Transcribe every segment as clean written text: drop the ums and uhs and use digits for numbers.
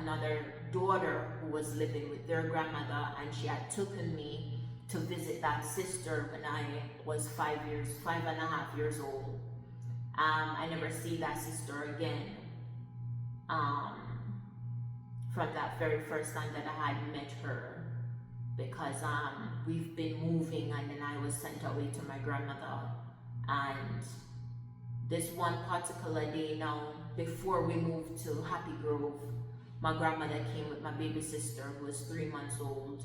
another daughter who was living with their grandmother, and she had taken me to visit that sister when I was 5.5 years old. I never see that sister again from that very first time that I had met her, because we've been moving, and then I was sent away to my grandmother. And this one particular day now, before we moved to Happy Grove, my grandmother came with my baby sister who was 3 months old.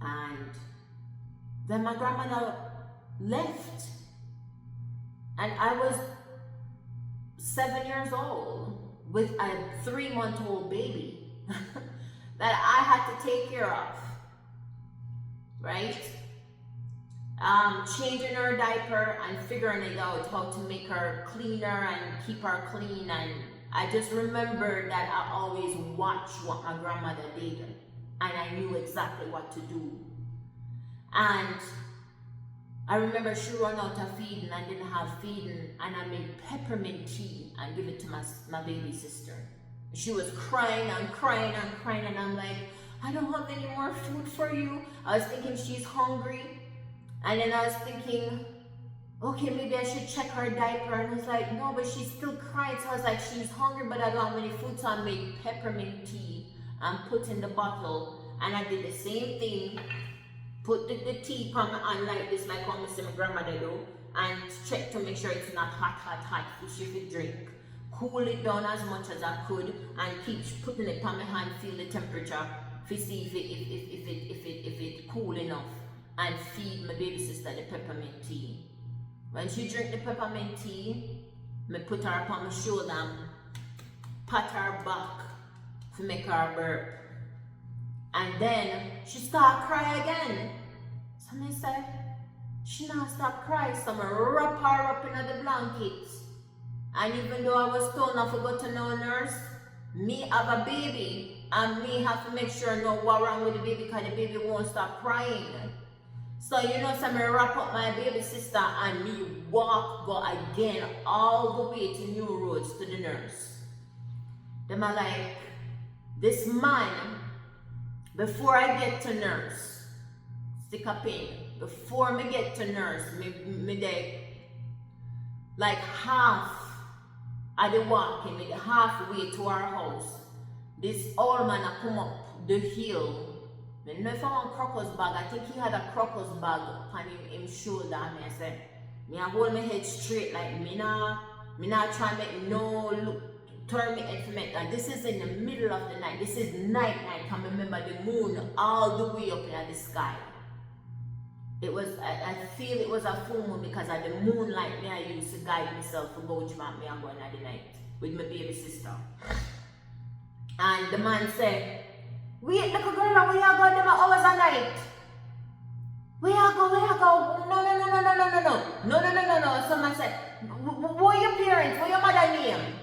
And then my grandmother left. And I was 7 years old with a 3-month-old baby that I had to take care of, right? Changing her diaper and figuring it out how to make her cleaner and keep her clean. And I just remember that I always watched what my grandmother did, and I knew exactly what to do. And I remember she ran out of feeding and didn't have feeding, and I made peppermint tea and give it to my baby sister. She was crying and crying and crying, and I'm like, I don't have any more food for you. I was thinking she's hungry, and then I was thinking, okay, maybe I should check her diaper, and I was like, no, but she's still crying. So I was like, she's hungry, but I don't have any food. So I made peppermint tea and put in the bottle, and I did the same thing. Put the tea on like this, like how my grandmother do, and check to make sure it's not hot fish if you drink. Cool it down as much as I could, and keep putting it on my hand, feel the temperature, to see if it cool enough, and feed my baby sister the peppermint tea. When she drink the peppermint tea, me put her up on my shoulder and pat her back to make her burp. And then she start cry again. So I say, she not stop crying. So I wrap her up in the blanket. And even though I was told not to go to no nurse, me have a baby, and me have to make sure know what wrong with the baby, because the baby won't stop crying. So you know, so I wrap up my baby sister and me go again all the way to New Roads to the nurse. Then I like, this man, before I get to nurse, stick a pin. Before me get to nurse, me dey like half of the walking, me halfway to our house. This old man a come up the hill. I don't know if I want crocus bag. I think he had a crocus bag on him shoulder. And I said, me I hold my head straight, like me not try to make no look. Turn me head for me. And this is in the middle of the night. This is night. Can remember the moon all the way up in the sky. It was, I feel it was a full moon, because of the moonlight me I used to guide myself to go to me and going at the night with my baby sister. And the man said, wait, little girl, where you go them hours a night? Where you go? No. Someone said, what your parents? What your mother name?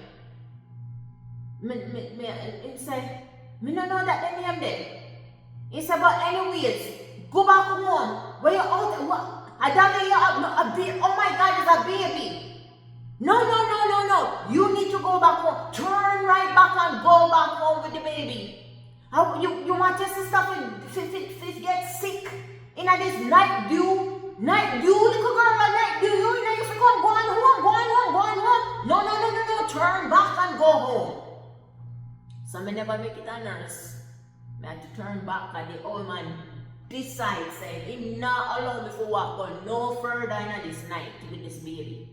He said, me no know that they name them. He said, but anyways, go back home. Where you out? What? I don't know you have a baby. Oh my God, it's a baby. No. You need to go back home. Turn right back and go back home with the baby. You want your sister to get sick in this night dew? Night dew, little girl, night dew. You know you say, go on home. No. Turn back and go home. So I never make it a nurse. I had to turn back, and the old man decide, saying he not allow me to walk on no further in this night with this baby.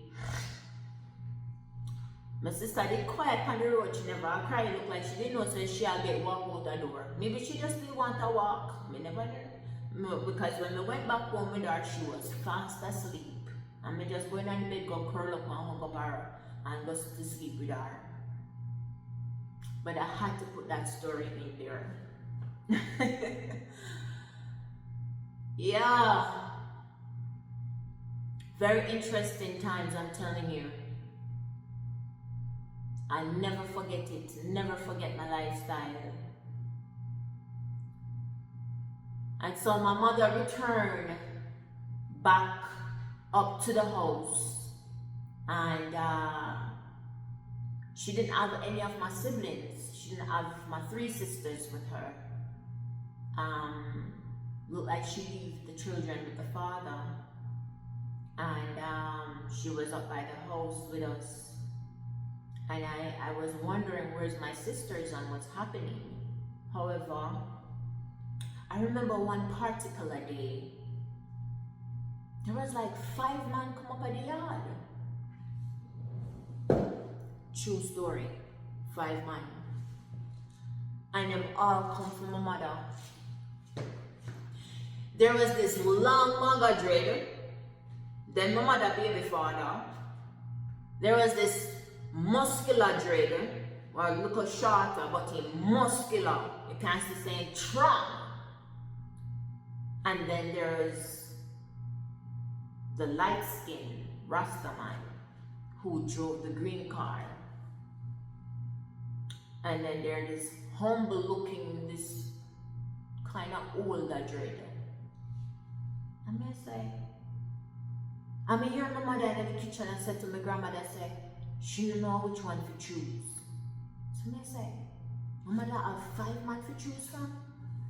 My sister did quiet on the road. She never cried. Look like she didn't know, so she'll get walk out the door. Maybe she just didn't want to walk. Me never knew. Because when we went back home with her, she was fast asleep. And me just going on the bed, go curl up and hung up her and go to sleep with her. But I had to put that story in there. Yeah. Very interesting times, I'm telling you. I never forget it. Never forget my lifestyle. And so my mother returned back up to the house. And She didn't have any of my siblings. She didn't have my 3 sisters with her. Looked like she left the children with the father. And she was up by the house with us. And I was wondering where's my sisters and what's happening. However, I remember one particular day, there was like 5 men come up at the yard. True story, 5 men. And them all come from my mother. There was this long manga dread, then my mother baby father. There was this muscular dread, or look a shorter, but he muscular. You can't see saying strong. And then there's the light skinned Rastaman who drove the green car. And then there's this humble looking, this kind of older dread. I may say, I may hear my mother in the kitchen and said to my grandmother, say, she don't know which one to choose. So I say, my mother have 5 men to choose from?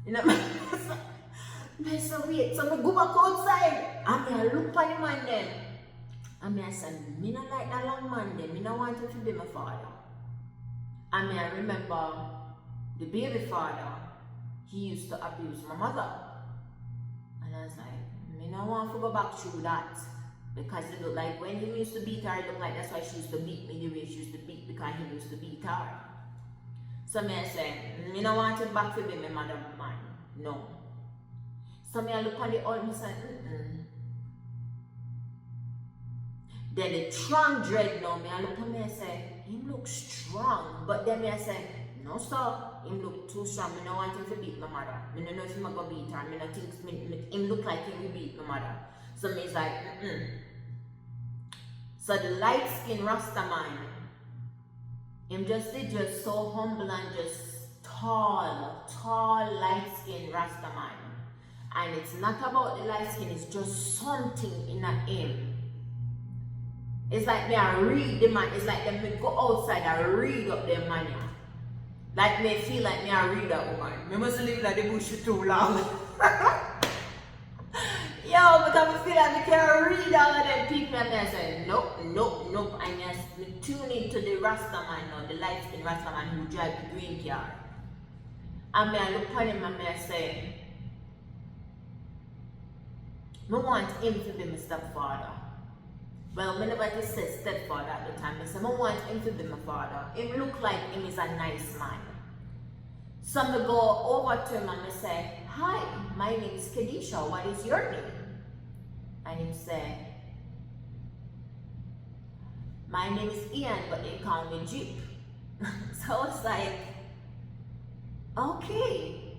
You know, I say, wait, so I go back outside. I look at the man then. I say, I don't like that long man then. I don't want him to be my father. I remember the baby father, he used to abuse my mother. And I was like, I don't want to go back through that. Because it looked like when he used to beat her, it looked like that's why she used to beat me the way she used to beat, because he used to beat her. So I say, I don't want him back to be my mother man. No. So I look at the old and say, Then the strong dread now, I look at me and say, him look strong. But then I say, no sir, him look too strong. I don't want him to beat my mother. I don't know if he's going to beat her. I don't think him look like he will beat my mother. So me's like, So the light skinned Rastaman, him just so humble and just tall, light skinned Rastaman. And it's not about the light skin, it's just something in him. It's like me I read the man, it's like them me go outside and read up them man. Like me feel like me I read that woman. Me must live like the bush too long. Yo, because I feel like I can't read all of them people and I say, nope. And I tune into the Rastaman now, the light skinned Rastaman who drive the green car. And I look at him and I say, I want him to be my stepfather. Well, I never just said stepfather at the time. I said, I want him to be my father. Him look like him is a nice man. So I go over to him and I say, hi, my name is Kedisha. What is your name? And he said, my name is Ian, but they call me Jeep. So I was like, okay,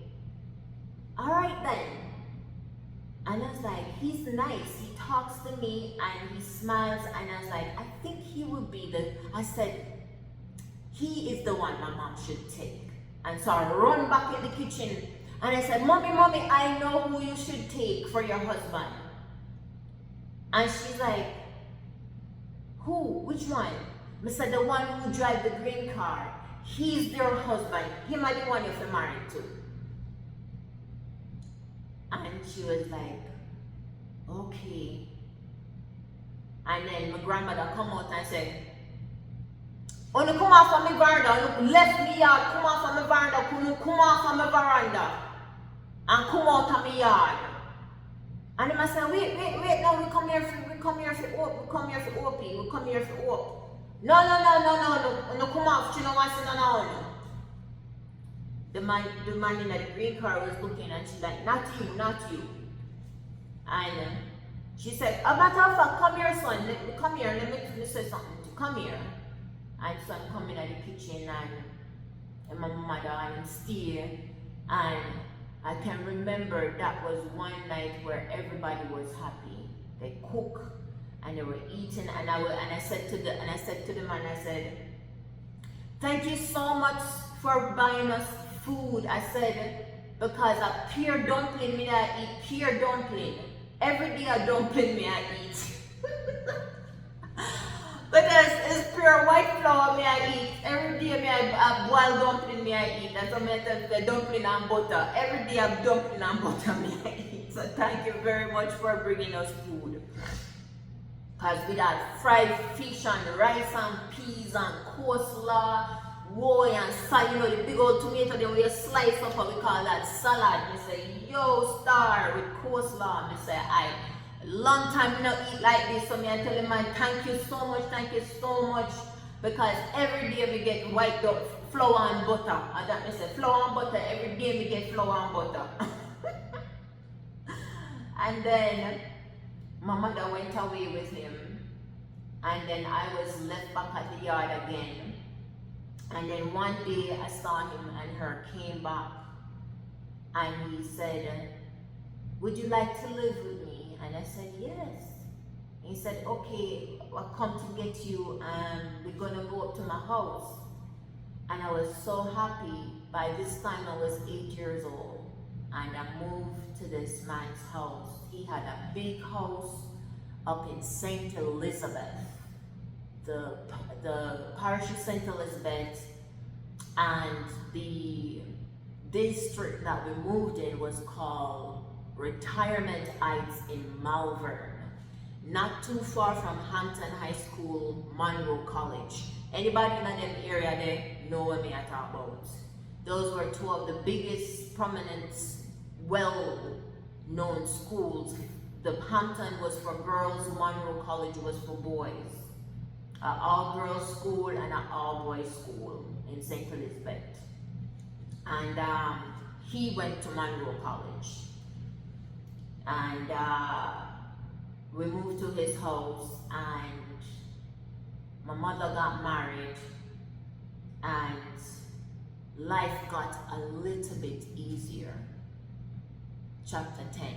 all right then. And I was like, he's nice. He talks to me and he smiles. And I was like, I think he would be I said, he is the one my mom should take. And so I run back in the kitchen and I said, mommy, I know who you should take for your husband. And she's like, who? Which one? I said, the one who drives the green car. He's their husband. Him are the one you're married to. And she was like, okay. And then my grandmother come out and said, oh, no, come off of my veranda. Look, left me yard. Come off of my veranda. Come off of my veranda. And come out of my yard. And then I said, wait, no, we come here for OP. No, come off. She don't want to sit down. The man in the green car was looking and she's like, not you. And she said, a matter of fact, come here, son. Come here, let me say something to you. Come here. And son come in at the kitchen and my mother and stay. And I can remember that was one night where everybody was happy. They cook and they were eating and I said to the man, I said, thank you so much for buying us food. I said, because a pure dumpling me I eat pure dumpling. Every day a dumpling me I eat. Because it's pure white flour me I eat. Every day me I boil dumpling me I eat. That's what I tell the dumpling and butter. Every day I'm dumpling and butter me I eat. So thank you very much for bringing us food. Because we had fried fish and rice and peas and coleslaw, whoa, and salad, you know, the big old tomato there where you slice up and we call that salad. Me say, yo, star with coleslaw. Me say, long time me not eat like this. So me I tell him, man, thank you so much. Because every day we get white duck, flour and butter. And that me say, flour and butter, every day we get flour and butter. And then my mother went away with him, and then I was left back at the yard again. And then one day I saw him and her came back, and he said, would you like to live with me? And I said, yes. He said, okay, I'll come to get you and we're gonna go up to my house. And I was so happy. By this time I was 8 years old, and I moved to this man's house. He had a big house up in St. Elizabeth, the parish of St. Elizabeth, and the district that we moved in was called Retirement Heights in Malvern, not too far from Hampton High School, Monroe College. Anybody in that area there know what me I talk about. Those were two of the biggest, prominent, well-known schools. The Hampton was for girls, Monroe College was for boys. An all-girls school and an all-boys school in St. Elizabeth. And he went to Monroe College. And we moved to his house, and my mother got married, and life got a little bit easier. Chapter 10.